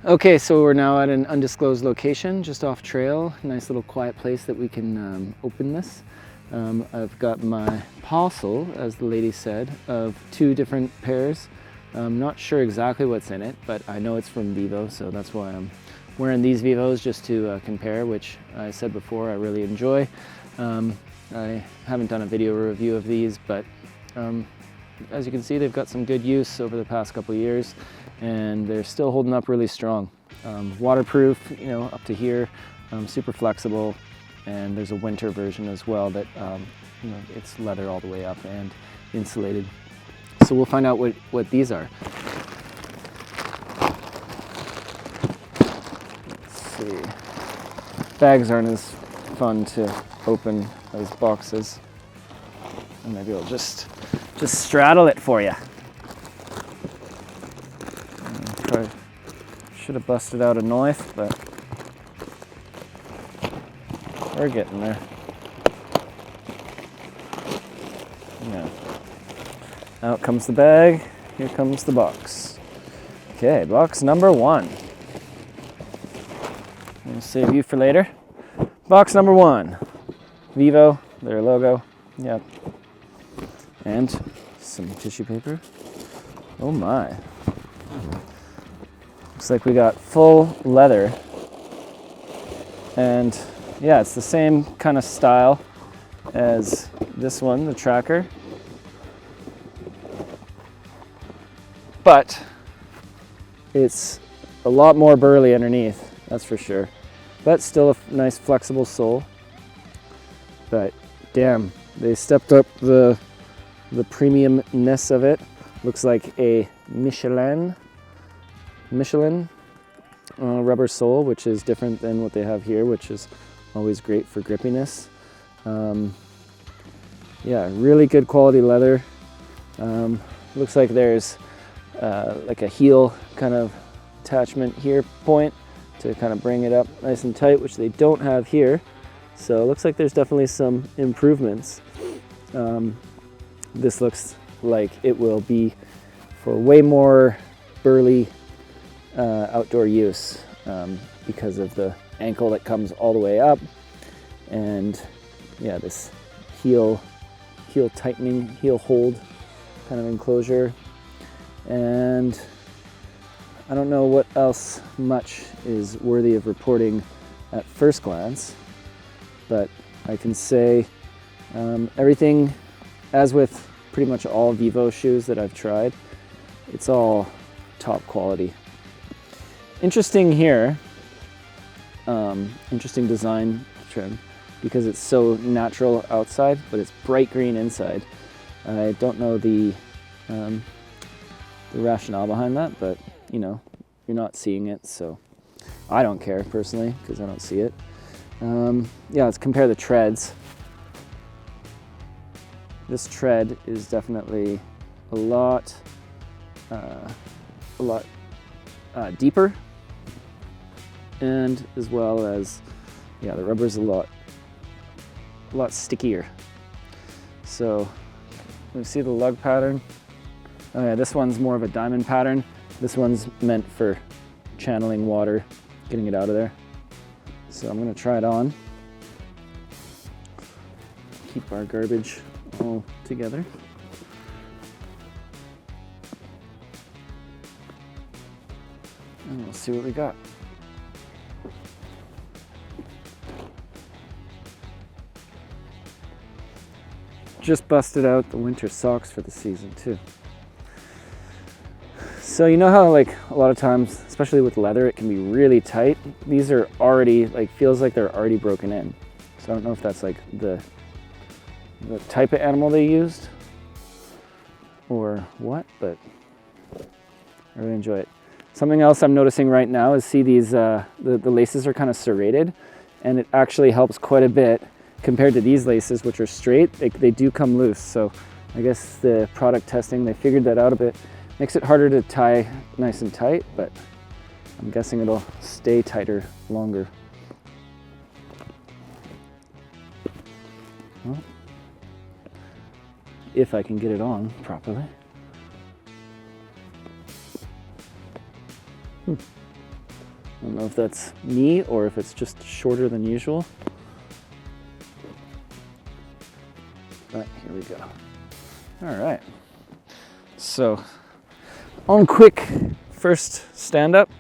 Okay, so we're now at an undisclosed location, just off trail. Nice little quiet place that we can open this. I've got my parcel, as the lady said, of 2 different pairs. I'm not sure exactly what's in it, but I know it's from Vivo, so that's why I'm wearing these Vivos, just to compare, which I said before I really enjoy. I haven't done a video review of these, but as you can see, they've got some good use over the past couple of years, and they're still holding up really strong. Waterproof, you know, up to here, super flexible, and there's a winter version as well that, you know, it's leather all the way up and insulated. So we'll find out what these are. Let's see. Bags aren't as fun to open as boxes. And maybe I'll just straddle it for you. Probably should have busted out a knife, but we're getting there. Yeah. Out comes the bag, here comes the box. Okay, box number 1. We'll save you for later. Box number 1. Vivo, their logo. Yep. And some tissue paper. Oh my. Looks like we got full leather. And yeah, it's the same kind of style as this one, the Tracker. But it's a lot more burly underneath, that's for sure. But still a nice flexible sole. But damn, they stepped up the premiumness of it. Looks like a Michelin rubber sole, which is different than what they have here, which is always great for grippiness. Yeah, really good quality leather. Looks like there's like a heel kind of attachment here point to kind of bring it up nice and tight, which they don't have here. So it looks like there's definitely some improvements. This looks like it will be for way more burly outdoor use because of the ankle that comes all the way up, and yeah, this heel tightening, heel hold kind of enclosure. And I don't know what else much is worthy of reporting at first glance, but I can say everything, as with pretty much all Vivo shoes that I've tried, it's all top quality. Interesting here, interesting design trim, because it's so natural outside, but it's bright green inside. I don't know the rationale behind that, but you know, you're not seeing it, so I don't care personally because I don't see it. Yeah, let's compare the treads. This tread is definitely a lot deeper, and as well as, yeah, the rubber's a lot stickier. So we see the lug pattern. Oh yeah, this one's more of a diamond pattern. This one's meant for channeling water, getting it out of there. So I'm gonna try it on. Keep our garbage all together. And we'll see what we got. Just busted out the winter socks for the season too. So you know how like a lot of times, especially with leather, it can be really tight? These are already, like, feels like they're already broken in. So I don't know if that's like the type of animal they used or what, but I really enjoy it. Something else I'm noticing right now is, see these, the laces are kind of serrated, and it actually helps quite a bit compared to these laces, which are straight. They do come loose. So I guess the product testing, they figured that out a bit. Makes it harder to tie nice and tight, but I'm guessing it'll stay tighter longer. Well, if I can get it on properly. I don't know if that's me or if it's just shorter than usual. But here we go. All right. So, on quick first stand up.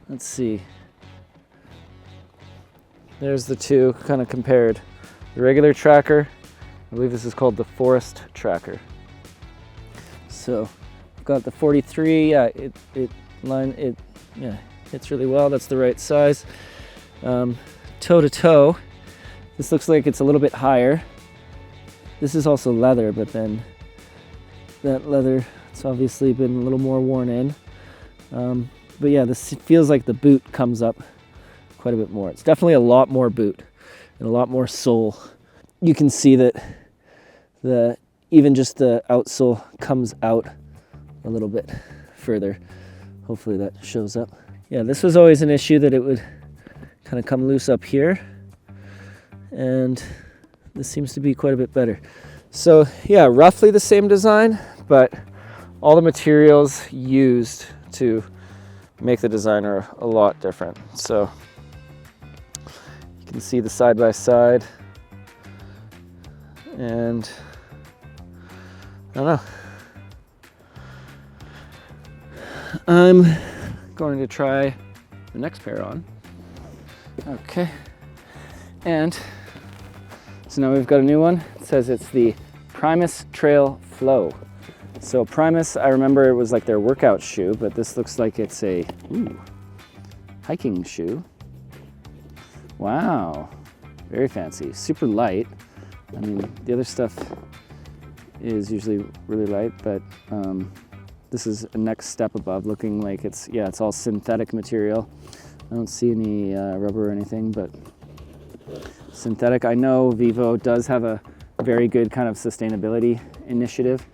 Let's see. There's the two kind of compared. The regular tracker, I believe this is called the Forest Tracker. So, I've got the 43. Yeah, it hits really well. That's the right size. Toe to toe. This looks like it's a little bit higher. This is also leather, but then that leather, it's obviously been a little more worn in. But yeah, this feels like the boot comes up quite a bit more. It's definitely a lot more boot and a lot more sole. You can see that even just the outsole comes out a little bit further. Hopefully that shows up. Yeah, this was always an issue, that it would kind of come loose up here. And this seems to be quite a bit better. So yeah, roughly the same design, but all the materials used to make the design are a lot different. So you can see the side by side, and I don't know. I'm going to try the next pair on. Okay, and so now we've got a new one. It says it's the Primus Trail Flow. So Primus, I remember it was like their workout shoe, but this looks like it's a hiking shoe. Wow, very fancy, super light. I mean, the other stuff is usually really light, but this is a next step above, looking like it's all synthetic material. I don't see any rubber or anything, but synthetic. I know Vivo does have a very good kind of sustainability initiative,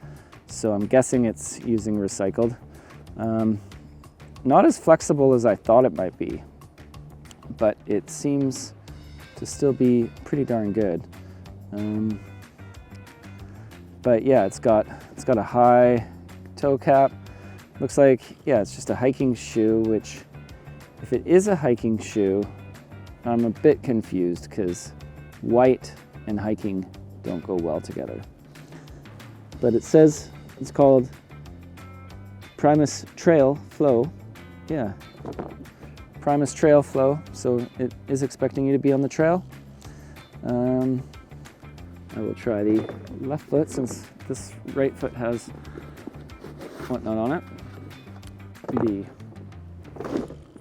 so I'm guessing it's using recycled. Not as flexible as I thought it might be, but it seems to still be pretty darn good. But yeah, it's got a high toe cap. Looks like, yeah, it's just a hiking shoe, which if it is a hiking shoe, I'm a bit confused because white and hiking don't go well together. But it says it's called Primus Trail Flow. Yeah, Primus Trail Flow, so it is expecting you to be on the trail. I will try the left foot since this right foot has whatnot on it. The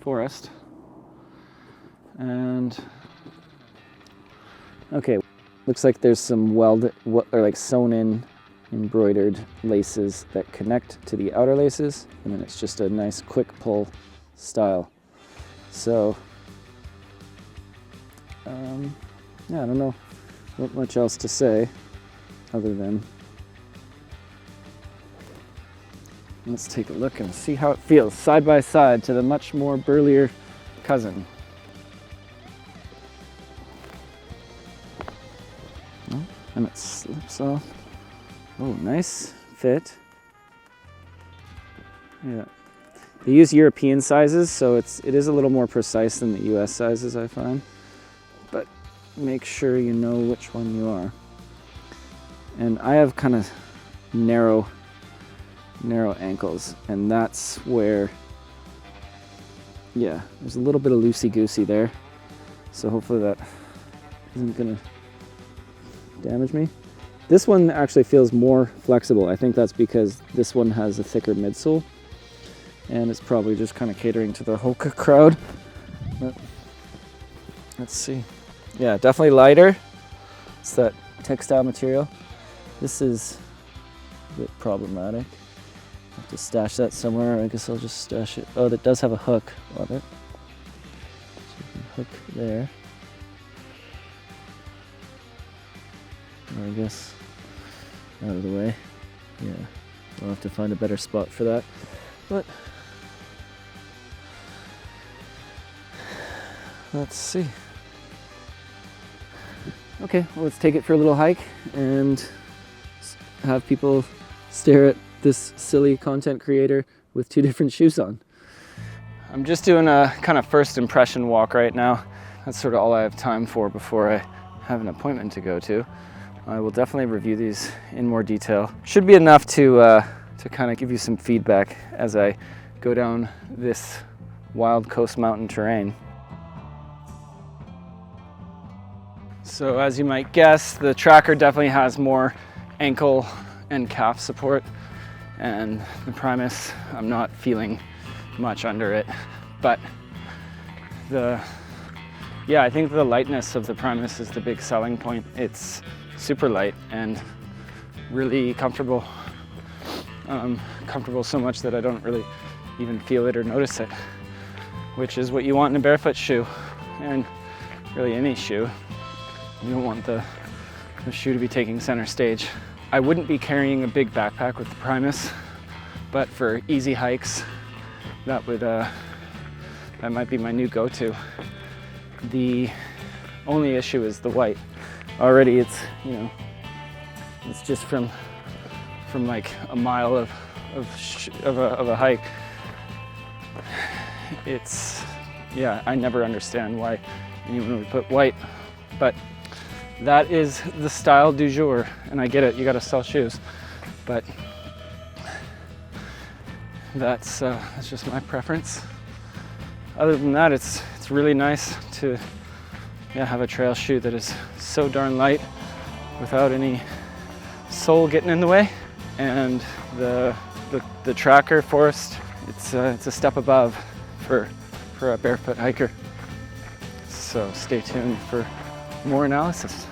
Forest. And okay, looks like there's some sewn in embroidered laces that connect to the outer laces, and then it's just a nice quick pull style. So yeah, I don't know what much else to say other than let's take a look and see how it feels side by side to the much more burlier cousin. Oh, and it slips off. Oh, nice fit. Yeah. They use European sizes, so it is a little more precise than the US sizes, I find. But make sure you know which one you are. And I have kind of narrow ankles, and that's where, yeah, there's a little bit of loosey-goosey there. So hopefully that isn't gonna damage me. This one actually feels more flexible. I think that's because this one has a thicker midsole, and it's probably just kind of catering to the Hoka crowd. But let's see. Yeah, definitely lighter. It's that textile material. This is a bit problematic. I have to stash that somewhere. I guess I'll just stash it. Oh, that does have a hook on it. So you can hook there. Or I guess out of the way. Yeah, I'll have to find a better spot for that. But let's see. Okay, well, let's take it for a little hike and have people stare at this silly content creator with two different shoes on. I'm just doing a kind of first impression walk right now. That's sort of all I have time for before I have an appointment to go to. I will definitely review these in more detail. Should be enough to kind of give you some feedback as I go down this wild coast mountain terrain. So as you might guess, the Tracker definitely has more ankle and calf support, and the Primus, I'm not feeling much under it. But I think the lightness of the Primus is the big selling point. It's super light and really comfortable. Comfortable so much that I don't really even feel it or notice it, which is what you want in a barefoot shoe, and really any shoe. You don't want the shoe to be taking center stage. I wouldn't be carrying a big backpack with the Primus, but for easy hikes, that might be my new go-to. The only issue is the white. Already it's, you know, it's just from like a mile of a hike. It's, yeah, I never understand why anyone would put white, but that is the style du jour, and I get it, you gotta sell shoes, but that's just my preference. Other than that, it's really nice to have a trail shoe that is so darn light without any sole getting in the way. And the Tracker Forest, it's a step above for a barefoot hiker. So stay tuned for more analysis.